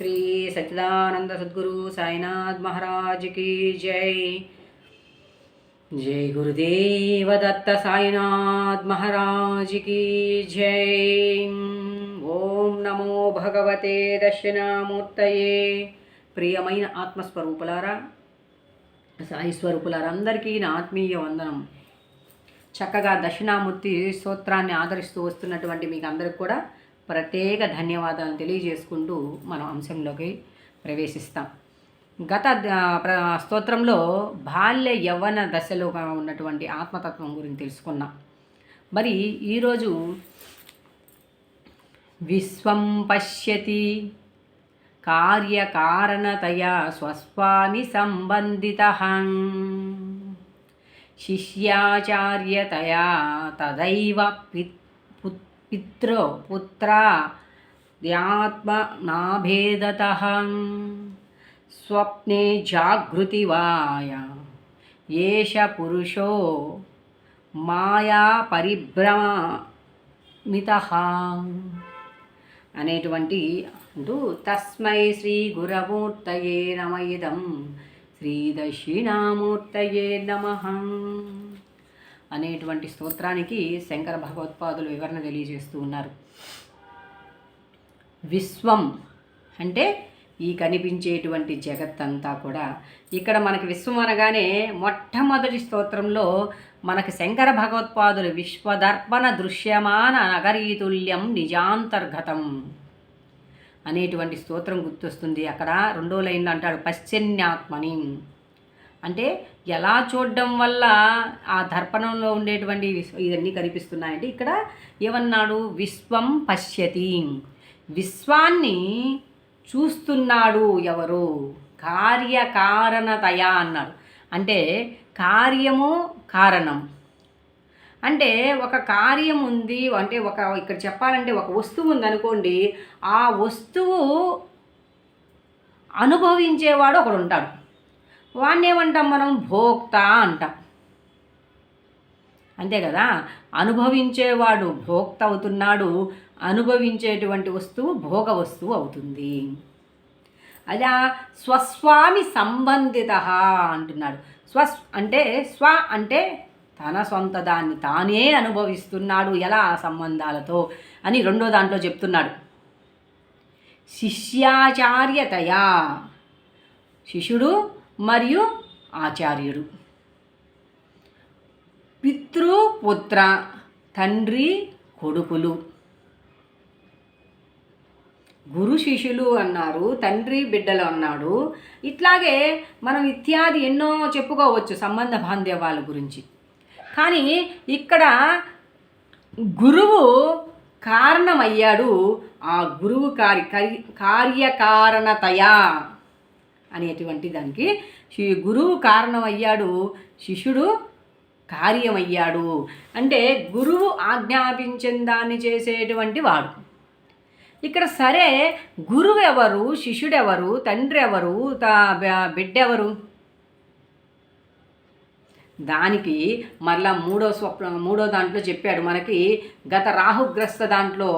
श्री सच्चिदानंद सद्गुरु साईनाथ महाराज की जय। जय गुरुदेव दत्त साईनाथ महाराज की जय। ओम नमो भगवते दक्षिणामूर्तये। ప్రియమైన ఆత్మస్వరూపులారా, సాయి స్వరూపులారా, అందరికీ నా ఆత్మీయ వందనం. చక్కగా దక్షిణామూర్తి స్తోత్రాన్ని ఆదరిస్తూ వస్తున్నటువంటి మీకు అందరికి కూడా ప్రత్యేక ధన్యవాదాలు తెలియజేసుకుంటూ మనం అంశంలోకి ప్రవేశిస్తాం. గత స్తోత్రంలో బాల్య యవ్వన దశలో ఉన్నటువంటి ఆత్మతత్వం గురించి తెలుసుకున్నాం. మరి ఈరోజు విశ్వం పశ్యతి కార్యకారణతయా స్వస్వామి సంబంధితః శిష్యాచార్యతయా తదైవ పిత్రో పుత్రాద్యాత్మనాభేదతః స్వప్నే జాగృతివాయ ఏష పురుషో మాయా పరిభ్రమితః అనేటువంటి అంటూ తస్మై శ్రీ గురమూర్తయే నమ ఇదం శ్రీ దక్షిణామూర్తయే నమః అనేటువంటి స్తోత్రానికి శంకర భగవత్పాదులు వివరణ తెలియజేస్తూ ఉన్నారు. విశ్వం అంటే ఈ కనిపించేటువంటి జగత్తంతా కూడా. ఇక్కడ మనకి విశ్వం అనగానే మొట్టమొదటి స్తోత్రంలో మనకి శంకర భగవత్పాదులు విశ్వదర్పణ దృశ్యమాన నగరీతుల్యం నిజాంతర్గతం అనేటువంటి స్తోత్రం గుర్తొస్తుంది. అక్కడ రెండో లైన్లో అంటాడు పశ్చన్యాత్మని, అంటే ఎలా చూడడం వల్ల ఆ దర్పణంలో ఉండేటువంటి ఇవన్నీ కనిపిస్తున్నాయంటే ఇక్కడ ఏమన్నాడు, విశ్వం పశ్యతి, విశ్వాన్ని చూస్తున్నాడు ఎవరు, కార్యకారణతయా అన్నాడు. అంటే కార్యము కారణం, అంటే ఒక కార్యం ఉంది అంటే ఇక్కడ చెప్పాలంటే ఒక వస్తువు ఉందనుకోండి, ఆ వస్తువు అనుభవించేవాడు ఒకడు ఉంటాడు, వాడిని ఏమంటాం మనం, భోక్త అంటాం. అంతే కదా, అనుభవించేవాడు భోక్త అవుతున్నాడు, అనుభవించేటువంటి వస్తువు భోగ వస్తువు అవుతుంది. అలా స్వస్వామి సంబంధిత అంటున్నాడు. అంటే స్వ అంటే తన సొంత దాన్ని తానే అనుభవిస్తున్నాడు, ఎలా ఆ సంబంధాలతో అని రెండో దాంట్లో చెప్తున్నాడు. శిష్యాచార్యతయా, శిష్యుడు మరియు ఆచార్యుడు, పితృపుత్ర తండ్రి కొడుకులు, గురు శిష్యులు అన్నారు, తండ్రి బిడ్డలు అన్నాడు. ఇట్లాగే మనం ఇత్యాది ఎన్నో చెప్పుకోవచ్చు సంబంధ బాంధవ్యాల గురించి. కానీ ఇక్కడ గురువు కారణమయ్యాడు, ఆ గురువు కార్యకారణతయా అనేటువంటి దానికి గురువు కారణమయ్యాడు, శిష్యుడు కార్యమయ్యాడు. అంటే గురువు ఆజ్ఞాపించిన దాన్ని చేసేటువంటి వాడు. ఇక్కడ సరే గురువు ఎవరు, శిష్యుడెవరు, తండ్రి ఎవరు, బిడ్డెవరు, దానికి మరలా మూడో దాంట్లో చెప్పాడు. మనకి గత రాహుగ్రస్త దాంట్లో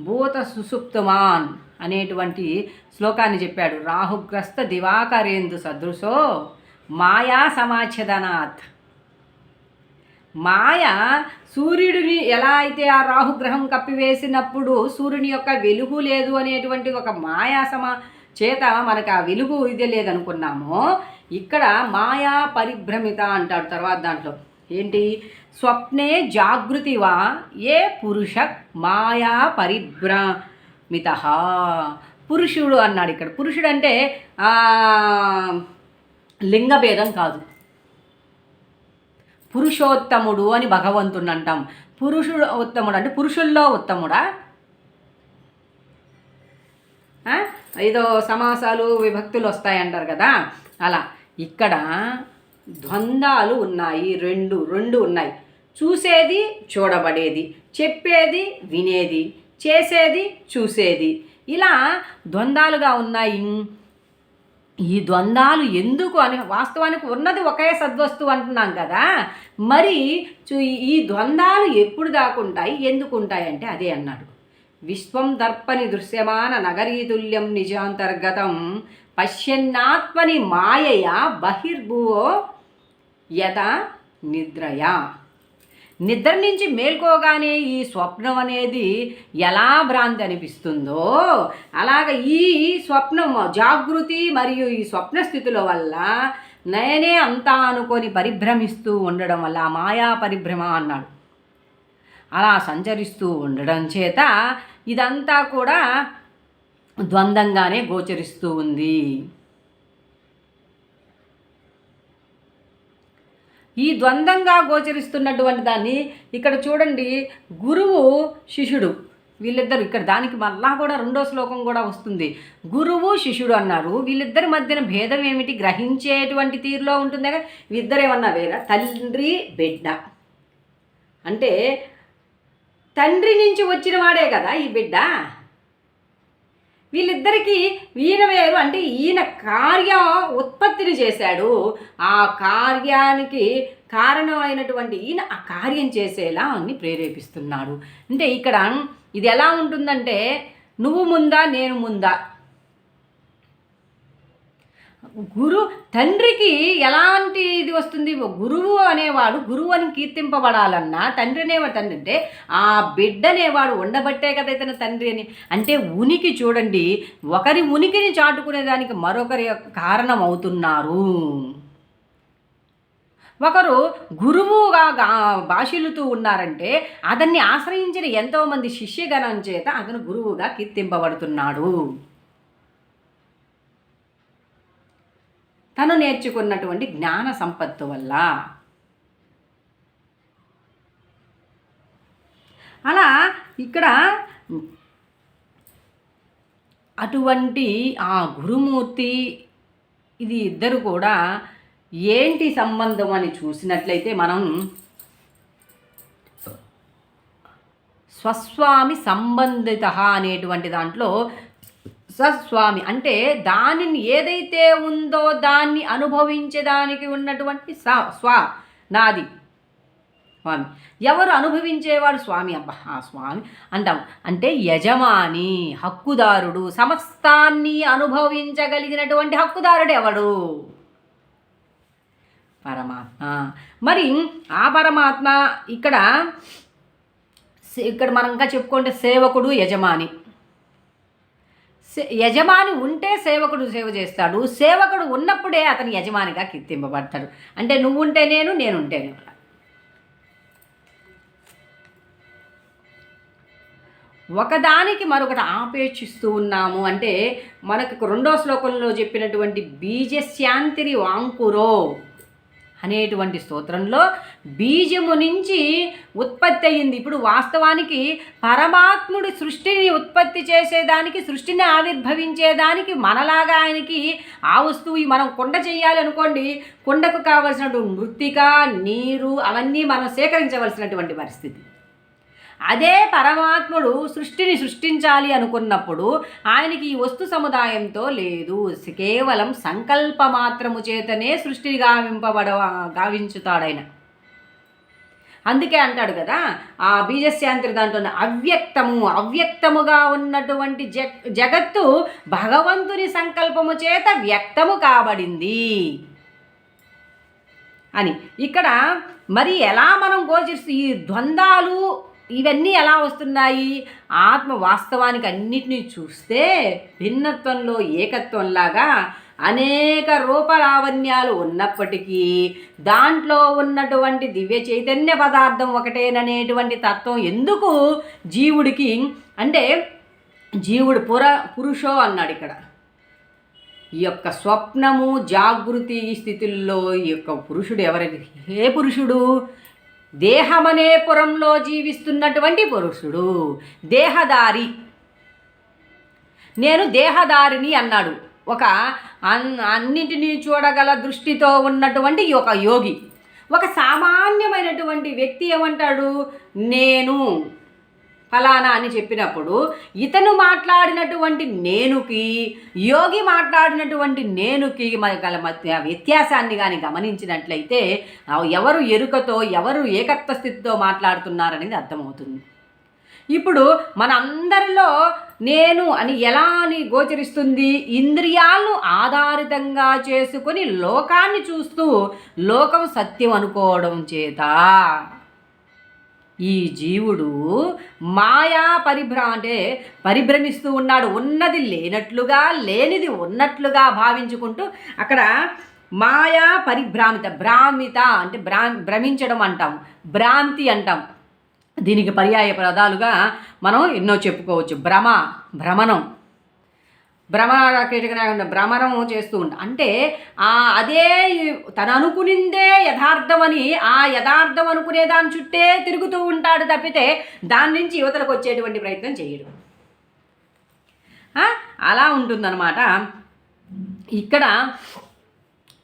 భూత సుసుప్తమాన్ అనేటువంటి శ్లోకాన్ని చెప్పాడు. రాహుగ్రస్త దివాకరేందు సదృశో మాయా సమాచ్ఛదనాత్. మాయ సూర్యుడిని ఎలా అయితే ఆ రాహుగ్రహం కప్పివేసినప్పుడు సూర్యుని యొక్క వెలుగు లేదు అనేటువంటి ఒక మాయా చేత మనకు ఆ వెలుగు ఇది లేదనుకున్నామో, ఇక్కడ మాయా పరిభ్రమిత అంటాడు తర్వాత దాంట్లో. ఏంటి, స్వప్నే జాగృతివా ఏ పురుష మాయా పరిభ్రమిత. పురుషుడు అన్నాడు. ఇక్కడ పురుషుడు అంటే లింగభేదం కాదు, పురుషోత్తముడు అని భగవంతుడు అంటాం. పురుషుడు ఉత్తముడు అంటే పురుషుల్లో ఉత్తముడా? ఏదో సమాసాలు విభక్తులు వస్తాయంటారు కదా, అలా ఇక్కడ ద్వంద్వాలు ఉన్నాయి, రెండు ఉన్నాయి. చూసేది చూడబడేది, చెప్పేది వినేది, చేసేది చూసేది, ఇలా ద్వంద్వాలుగా ఉన్నాయి. ఈ ద్వంద్వాలు ఎందుకు అని, వాస్తవానికి ఉన్నది ఒకే సద్వస్తువు అంటున్నాం కదా, మరి ఈ ద్వంద్వాలు ఎప్పుడు దాకా ఉంటాయి, ఎందుకు ఉంటాయి అంటే అదే అన్నాడు. విశ్వం దర్పని దృశ్యమాన నగరీతుల్యం నిజాంతర్గతం పశ్యన్నాత్మని మాయయా బహిర్భువో యత నిద్రయా. నిద్ర నుంచి మేల్కోగానే ఈ స్వప్నం అనేది ఎలా భ్రాంతి అనిపిస్తుందో అలాగ ఈ స్వప్నం జాగృతి మరియు ఈ స్వప్న స్థితుల వల్ల నేనే అంతా అనుకొని పరిభ్రమిస్తూ ఉండడం వల్ల మాయా పరిభ్రమ అన్నాడు. అలా సంచరిస్తూ ఉండడం చేత ఇదంతా కూడా ద్వంద్వంగానే గోచరిస్తూ ఉంది. ఈ ద్వంద్వంగా గోచరిస్తున్నటువంటి దాన్ని ఇక్కడ చూడండి, గురువు శిష్యుడు వీళ్ళిద్దరు ఇక్కడ దానికి మళ్ళా కూడా రెండో శ్లోకం కూడా వస్తుంది. గురువు శిష్యుడు అన్నారు. వీళ్ళిద్దరి మధ్యన భేదం ఏమిటి? గ్రహించేటువంటి తీరులో ఉంటుంది కదా. వీళ్ళిద్దరు ఏమన్నా వేరా? తండ్రి బిడ్డ అంటే తండ్రి నుంచి వచ్చిన వాడే కదా ఈ బిడ్డ. వీళ్ళిద్దరికీ ఈయన వేరు అంటే ఈయన కార్య ఉత్పత్తిని చేశాడు. ఆ కార్యానికి కారణమైనటువంటి ఈయన ఆ కార్యం చేసేలా అన్ని ప్రేరేపిస్తున్నాడు. అంటే ఇక్కడ ఇది ఎలా ఉంటుందంటే నువ్వు ముందా నేను ముందా. తండ్రికి ఎలాంటి ఇది వస్తుంది? గురువు అనేవాడు గురువు అని కీర్తింపబడాలన్నా తండ్రి అనేవాడు తండ్రి అంటే ఆ బిడ్డ అనేవాడు ఉండబట్టే కదా ఇతను తండ్రి అని. అంటే ఉనికి చూడండి, ఒకరి ఉనికిని చాటుకునేదానికి మరొకరి కారణం అవుతున్నారు. ఒకరు గురువుగా భాషలుతూ ఉన్నారంటే అతన్ని ఆశ్రయించిన ఎంతోమంది శిష్యగణం చేత అతను గురువుగా కీర్తింపబడుతున్నాడు. తను నేర్చుకున్నటువంటి జ్ఞాన సంపత్తు వల్ల. అలా ఇక్కడ అటువంటి ఆ గురుమూర్తి ఇది ఇద్దరు కూడా ఏంటి సంబంధం అని చూసినట్లయితే మనం స్వస్వామి సంబంధిత అనేటువంటి దాంట్లో సస్వామి అంటే దానిని ఏదైతే ఉందో దాన్ని అనుభవించేదానికి ఉన్నటువంటి స్వా నాది స్వామి. ఎవరు అనుభవించేవాడు? స్వామి. అబ్బా ఆ స్వామి అంటాం అంటే యజమాని, హక్కుదారుడు, సమస్తాన్ని అనుభవించగలిగినటువంటి హక్కుదారుడు ఎవడు? పరమాత్మ. మరి ఆ పరమాత్మ ఇక్కడ మనం ఇంకా చెప్పుకుంటే సేవకుడు, యజమాని. యజమాని ఉంటే సేవకుడు సేవ చేస్తాడు. సేవకుడు ఉన్నప్పుడే అతను యజమానిగా కీర్తింపబడతాడు. అంటే నువ్వు ఉంటే నేను, నేనుంటే నేను. ఒకదానికి మరొకటి ఆపేక్షిస్తూ ఉన్నాము అంటే మనకు రెండో శ్లోకంలో చెప్పినటువంటి బీజశాంతిరి వాంకురో అనేటువంటి స్తోత్రంలో బీజము నుంచి ఉత్పత్తి అయ్యింది. ఇప్పుడు వాస్తవానికి పరమాత్ముడి సృష్టిని ఉత్పత్తి చేసేదానికి, సృష్టిని ఆవిర్భవించేదానికి మనలాగా ఆయనకి ఆ వస్తువు మనం కుండ చేయాలి అనుకోండి, కుండకు కావలసినటువంటి మృత్తిక, నీరు అవన్నీ మనం సేకరించవలసినటువంటి పరిస్థితి. అదే పరమాత్ముడు సృష్టిని సృష్టించాలి అనుకున్నప్పుడు ఆయనకి ఈ వస్తు సముదాయంతో లేదు, కేవలం సంకల్ప మాత్రము చేతనే సృష్టిని గావించుతాడాయన. అందుకే అంటాడు కదా ఆ బీజశాంతి దాంట్లో అవ్యక్తముగా ఉన్నటువంటి జగత్తు భగవంతుని సంకల్పము చేత వ్యక్తము కాబడింది అని. ఇక్కడ మరి ఎలా మనం గోచరిస్తూ ఈ ద్వంద్వాలు ఇవన్నీ ఎలా వస్తున్నాయి? ఆత్మ వాస్తవానికి అన్నిటినీ చూస్తే భిన్నత్వంలో ఏకత్వంలాగా అనేక రూపలావణ్యాలు ఉన్నప్పటికీ దాంట్లో ఉన్నటువంటి దివ్య చైతన్య పదార్థం ఒకటేననేటువంటి తత్వం ఎందుకు జీవుడికి అంటే జీవుడు పురుషో అన్నాడు ఇక్కడ. ఈ యొక్క స్వప్నము జాగృతి స్థితుల్లో ఈ యొక్క పురుషుడు ఎవరైతే ఏ పురుషుడు? దేహమనే పురంలో జీవిస్తున్నటువంటి పురుషుడు, దేహదారి. నేను దేహదారిని అన్నాడు. ఒక అన్నింటినీ చూడగల దృష్టితో ఉన్నటువంటి ఒక యోగి. ఒక సామాన్యమైనటువంటి వ్యక్తి ఏమంటాడు? నేను ఫలానా అని చెప్పినప్పుడు ఇతను మాట్లాడినటువంటి నేనుకి యోగి మాట్లాడినటువంటి నేనుకి గల మధ్య వ్యత్యాసాన్ని కానీ గమనించినట్లయితే ఎవరు ఎరుకతో ఎవరు ఏకత్వ స్థితితో మాట్లాడుతున్నారనేది అర్థమవుతుంది. ఇప్పుడు మన అందరిలో నేను అని ఎలా అని గోచరిస్తుంది? ఇంద్రియాలను ఆధారితంగా చేసుకొని లోకాన్ని చూస్తూ లోకం సత్యం అనుకోవడం చేత ఈ జీవుడు మాయా అంటే పరిభ్రమిస్తూ ఉన్నాడు. ఉన్నది లేనట్లుగా, లేనిది ఉన్నట్లుగా భావించుకుంటూ అక్కడ మాయా భ్రామిత అంటే భ్రమించడం అంటాం, భ్రాంతి అంటాం. దీనికి పర్యాయ పదాలుగా మనం ఎన్నో చెప్పుకోవచ్చు. భ్రమణం భ్రమణం చేస్తూ ఉంటాం. అంటే అదే తను అనుకునిందే యథార్థమని ఆ యథార్థం అనుకునే దాని చుట్టే తిరుగుతూ ఉంటాడు తప్పితే దాని నుంచి యువతలకు వచ్చేటువంటి ప్రయత్నం చేయడు. అలా ఉంటుందన్నమాట. ఇక్కడ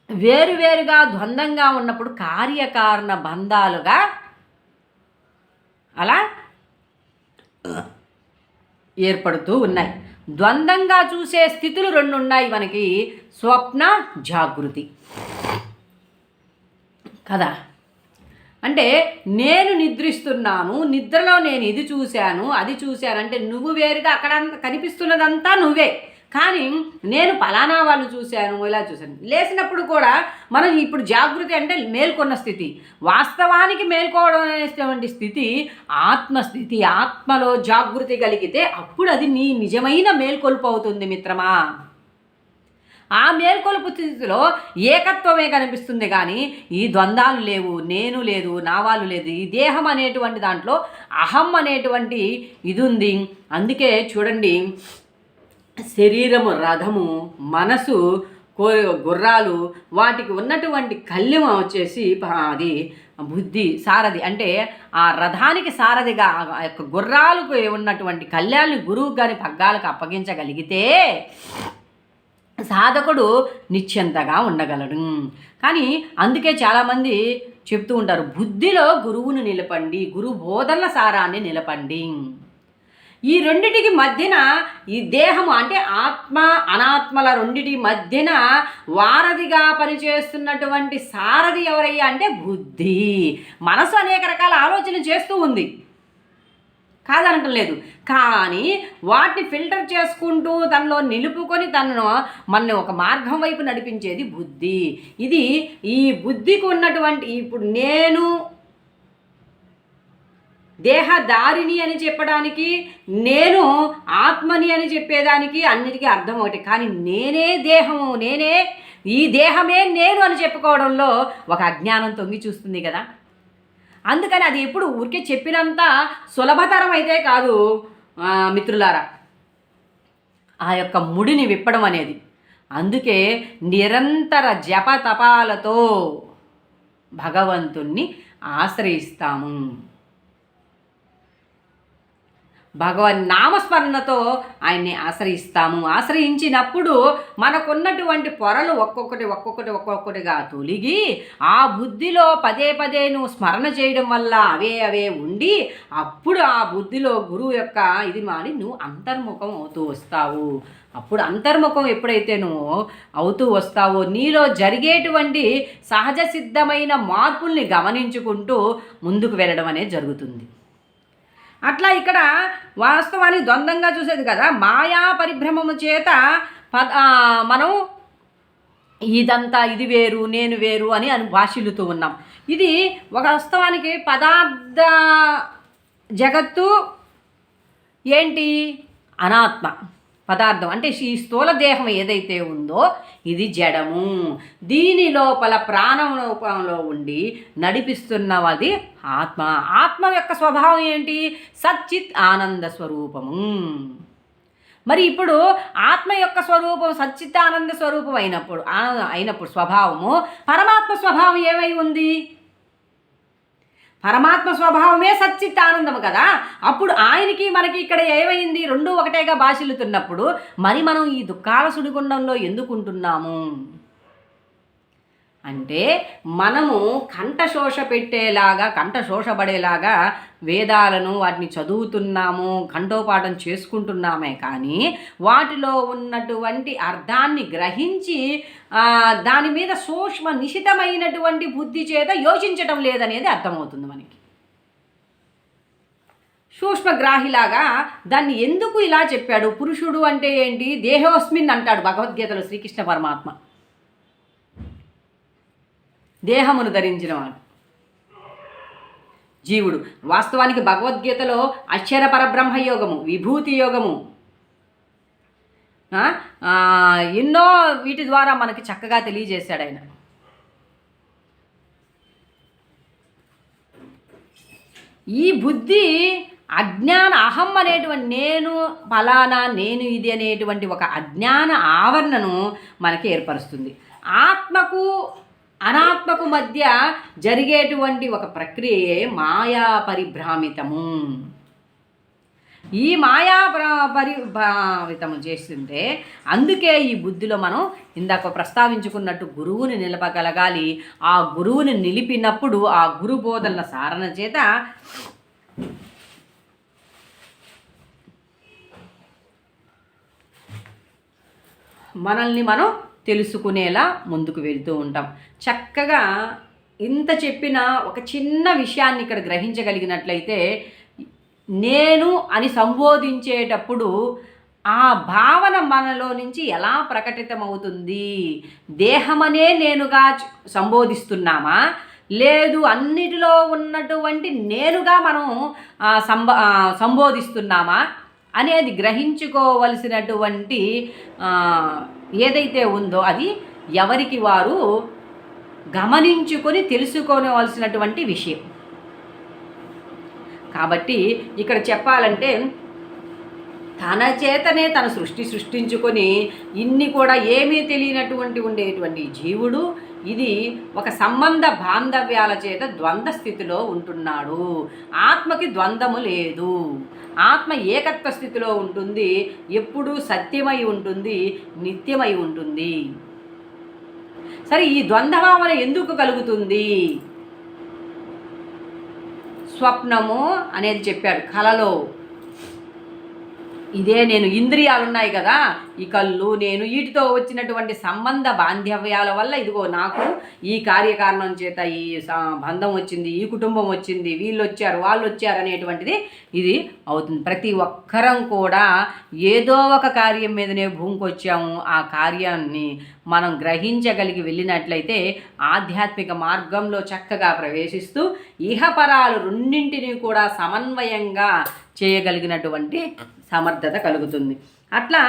వేరువేరుగా ద్వంద్వంగా ఉన్నప్పుడు కార్యకారణ బంధాలుగా అలా ఏర్పడుతూ ఉన్నాయి. ద్వంద్వంగా చూసే స్థితులు రెండు ఉన్నాయి మనకి, స్వప్న, జాగృతి కదా. అంటే నేను నిద్రిస్తున్నాను, నిద్రలో నేను ఇది చూశాను అది చూశాను అంటే నువ్వు వేరుగా, అక్కడ కనిపిస్తున్నదంతా నువ్వే, కానీ నేను ఫలానా వాళ్ళు చూశాను ఇలా చూశాను. లేచినప్పుడు కూడా మనం ఇప్పుడు జాగృతి అంటే మేల్కొన్న స్థితి, వాస్తవానికి మేల్కోవడం అనేటువంటి స్థితి ఆత్మస్థితి. ఆత్మలో జాగృతి కలిగితే అప్పుడు అది నీ నిజమైన మేల్కొలుపు అవుతుంది మిత్రమా. ఆ మేల్కొలుపు స్థితిలో ఏకత్వమే కనిపిస్తుంది, కానీ ఈ ద్వంద్వాలు లేవు, నేను లేదు, నా వాళ్ళు లేదు. ఈ దేహం అనేటువంటి దాంట్లో అహం అనేటువంటి ఇది ఉంది. అందుకే చూడండి, శరీరము రథము, మనసు గుర్రాలు, వాటికి ఉన్నటువంటి కళ్యం వచ్చేసి అది బుద్ధి సారథి. అంటే ఆ రథానికి సారథిగా ఆ యొక్క గుర్రాలకు ఉన్నటువంటి కళ్యాణి గురువుకు కానీ పగ్గాలకు అప్పగించగలిగితే సాధకుడు నిశ్చింతగా ఉండగలడు. కానీ అందుకే చాలామంది చెప్తూ ఉంటారు, బుద్ధిలో గురువును నిలపండి, గురు బోధనల సారాన్ని నిలపండి. ఈ రెండిటికి మధ్యన ఈ దేహము అంటే ఆత్మ అనాత్మల రెండిటి మధ్యన వారధిగా పనిచేస్తున్నటువంటి సారథి ఎవరయ్యా అంటే బుద్ధి. మనసు అనేక రకాల ఆలోచన చేస్తూ ఉంది, కాదనటం లేదు, కానీ వాటిని ఫిల్టర్ చేసుకుంటూ తనలో నిలుపుకొని మనని ఒక మార్గం వైపు నడిపించేది బుద్ధి. ఇది ఈ బుద్ధికి ఉన్నటువంటి ఇప్పుడు నేను దేహదారిని అని చెప్పడానికి, నేను ఆత్మని అని చెప్పేదానికి అన్నిటికీ అర్థం ఒకటి. కానీ నేనే దేహము, నేనే ఈ దేహమే నేను అని చెప్పుకోవడంలో ఒక అజ్ఞానం తొంగి చూస్తుంది కదా. అందుకని అది ఎప్పుడు ఊరికే చెప్పినంత సులభతరం అయితే కాదు మిత్రులారా, ఆ యొక్క ముడిని విప్పడం అనేది. అందుకే నిరంతర జప తపాలతో భగవంతుణ్ణి ఆశ్రయిస్తాము. భగవన్ నామస్మరణతో ఆయన్ని ఆశ్రయిస్తాము. ఆశ్రయించినప్పుడు మనకున్నటువంటి పొరలు ఒక్కొక్కటిగా తొలిగి ఆ బుద్ధిలో పదే పదే నువ్వు స్మరణ చేయడం వల్ల అవే ఉండి అప్పుడు ఆ బుద్ధిలో గురువు యొక్క ఇది మాని నువ్వు అంతర్ముఖం అవుతూ వస్తావు. అప్పుడు అంతర్ముఖం ఎప్పుడైతే నువ్వు అవుతూ వస్తావో నీలో జరిగేటువంటి సహజ సిద్ధమైన మార్పుల్ని గమనించుకుంటూ ముందుకు వెళ్ళడం అనేది జరుగుతుంది. అట్లా ఇక్కడ వాస్తవానికి ద్వంద్వంగా చూసేది కదా, మాయా పరిభ్రమము చేత మనం ఇదంతా ఇది వేరు నేను వేరు అని భాషిల్లుతూ ఉన్నాం. ఇది ఒక వాస్తవానికి పదార్థ జగత్తు ఏంటి, అనాత్మ పదార్థం అంటే ఈ స్థూల దేహం ఏదైతే ఉందో ఇది జడము. దీని లోపల ప్రాణం రూపంలో ఉండి నడిపిస్తున్నది ఆత్మ. ఆత్మ యొక్క స్వభావం ఏంటి, సచ్చిత్ ఆనంద స్వరూపము. మరి ఇప్పుడు ఆత్మ యొక్క స్వరూపం సచ్చిత్తానంద స్వరూపం అయినప్పుడు స్వభావము పరమాత్మ స్వభావం ఏమై ఉంది, పరమాత్మ స్వభావమే సచ్చిత్తానందము కదా. అప్పుడు ఆయనకి మనకి ఇక్కడ ఏమైంది, రెండు ఒకటేగా భాషిల్లుతున్నప్పుడు మరి మనం ఈ దుఃఖాల సుడిగుండంలో ఎందుకుంటున్నాము అంటే మనము కంఠశోషపడేలాగా వేదాలను వాటిని చదువుతున్నాము, కంఠోపాఠం చేసుకుంటున్నామే, కానీ వాటిలో ఉన్నటువంటి అర్థాన్ని గ్రహించి దాని మీద సూక్ష్మ నిశితమైనటువంటి బుద్ధి చేత యోచించటం లేదనేది అర్థమవుతుంది మనకి. సూక్ష్మగ్రాహిలాగా దాన్ని ఎందుకు ఇలా చెప్పాడు? పురుషుడు అంటే ఏంటి? దేహోస్మిన్ అంటాడు భగవద్గీతలో శ్రీకృష్ణ పరమాత్మ. దేహమును ధరించినవాడు జీవుడు. వాస్తవానికి భగవద్గీతలో అక్షర పరబ్రహ్మ యోగము, విభూతి యోగము, ఎన్నో వీటి ద్వారా మనకి చక్కగా తెలియజేశాడు ఆయన. ఈ బుద్ధి అజ్ఞాన అహం అనేటువంటి నేను ఫలానా, నేను ఇది అనేటువంటి ఒక అజ్ఞాన ఆవరణను మనకి ఏర్పరుస్తుంది. ఆత్మకు అనాత్మకు మధ్య జరిగేటువంటి ఒక ప్రక్రియే మాయా పరిభ్రామితము. ఈ మాయా పరిభ్రామితము చేస్తుంటే అందుకే ఈ బుద్ధిలో మనం ఇందాక ప్రస్తావించుకున్నట్టు గురువుని నిలపగలగాలి. ఆ గురువుని నిలిపినప్పుడు ఆ గురు బోధనల సారణ చేత మనల్ని మనం తెలుసుకునేలా ముందుకు వెళ్తూ ఉంటాం. చక్కగా ఇంత చెప్పిన ఒక చిన్న విషయాన్ని ఇక్కడ గ్రహించగలిగినట్లయితే, నేను అని సంబోధించేటప్పుడు ఆ భావన మనలో నుంచి ఎలా ప్రకటితమవుతుంది? దేహమనే నేనుగా సంబోధిస్తున్నామా, లేదు అన్నిటిలో ఉన్నటువంటి నేనుగా మనం సంబోధిస్తున్నామా అనేది గ్రహించుకోవలసినటువంటి ఏదైతే ఉందో అది ఎవరికి వారు గమనించుకొని తెలుసుకోవలసినటువంటి విషయం. కాబట్టి ఇక్కడ చెప్పాలంటే తన చేతనే తన సృష్టించుకొని ఇన్ని కూడా ఏమీ తెలియనటువంటి ఉండేటువంటి జీవుడు ఇది ఒక సంబంధ బాంధవ్యాల చేత ద్వంద్వ స్థితిలో ఉంటున్నాడు. ఆత్మకి ద్వంద్వము లేదు. ఆత్మ ఏకత్వ స్థితిలో ఉంటుంది, ఎప్పుడూ సత్యమై ఉంటుంది, నిత్యమై ఉంటుంది. సరే, ఈ ద్వంద్వభావన ఎందుకు కలుగుతుంది? స్వప్నము అనేది చెప్పాడు, కలలో ఇదే నేను, ఇంద్రియాలు ఉన్నాయి కదా, ఈ కళ్ళు, నేను, వీటితో వచ్చినటువంటి సంబంధ బాంధవ్యాల వల్ల ఇదిగో నాకు ఈ కార్యకారణం చేత ఈ బంధం వచ్చింది, ఈ కుటుంబం వచ్చింది, వీళ్ళు వచ్చారు, వాళ్ళు వచ్చారు అనేటువంటిది ఇది అవుతుంది. ప్రతి ఒక్కరం కూడా ఏదో ఒక కార్యం మీదనే భూమికి వచ్చాము. ఆ కార్యాన్ని మనం గ్రహించగలిగి వెళ్ళినట్లయితే ఆధ్యాత్మిక మార్గంలో చక్కగా ప్రవేశిస్తూ ఇహపరాలు రెండింటినీ కూడా సమన్వయంగా చేయగలిగినటువంటి సమర్థత కలుగుతుంది. అట్లా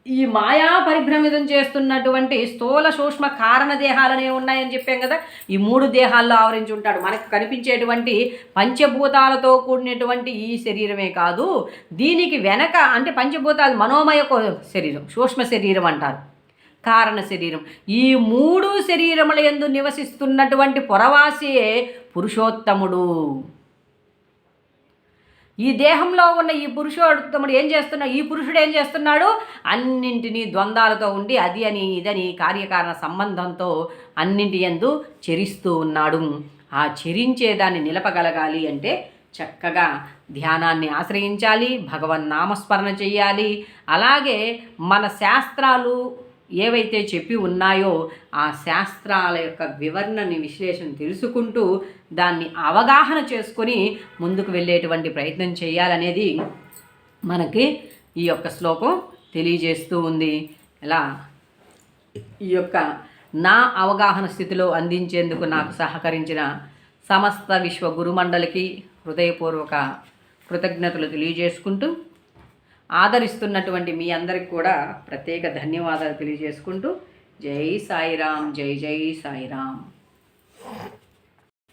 ఈ మాయా పరిభ్రమితం చేస్తున్నటువంటి స్థూల సూక్ష్మ కారణ దేహాలనే ఉన్నాయని చెప్పాం కదా. ఈ మూడు దేహాల్లో ఆవరించి ఉంటాడు. మనకు కనిపించేటువంటి పంచభూతాలతో కూడినటువంటి ఈ శరీరమే కాదు, దీనికి వెనక అంటే పంచభూతాలు మనోమయ శరీరం, సూక్ష్మ శరీరం అంటారు, కారణ శరీరం. ఈ మూడు శరీరముల యందు నివసిస్తున్నటువంటి పురవాసియే పురుషోత్తముడు. ఈ దేహంలో ఉన్న ఈ పురుషోత్తముడు ఏం చేస్తున్నాడు? ఈ పురుషుడు ఏం చేస్తున్నాడు? అన్నింటినీ ద్వంద్వాలతో ఉండి అది అని ఇదని కార్యకారణ సంబంధంతో అన్నింటి యందు చెరిస్తూ ఉన్నాడు. ఆ చెరించేదాన్ని నిలపగలగాలి అంటే చక్కగా ధ్యానాన్ని ఆశ్రయించాలి, భగవన్నామస్మరణ చెయ్యాలి. అలాగే మన శాస్త్రాలు ఏవైతే చెప్పి ఉన్నాయో ఆ శాస్త్రాల యొక్క వివరణని, విశ్లేషణ తెలుసుకుంటూ దాన్ని అవగాహన చేసుకొని ముందుకు వెళ్ళేటువంటి ప్రయత్నం చేయాలనేది మనకి ఈ యొక్క శ్లోకం తెలియజేస్తూ ఉంది. ఇలా ఈ యొక్క నా అవగాహన స్థితిలో అందించేందుకు నాకు సహకరించిన సమస్త విశ్వ గురుమండలికి హృదయపూర్వక కృతజ్ఞతలు తెలియజేసుకుంటూ, ఆదరిస్తున్నటువంటి మీ అందరికి కూడా ప్రత్యేక ధన్యవాదాలు తెలియజేసుకుంటూ, జై సాయిరాం, జై జై సాయిరాం.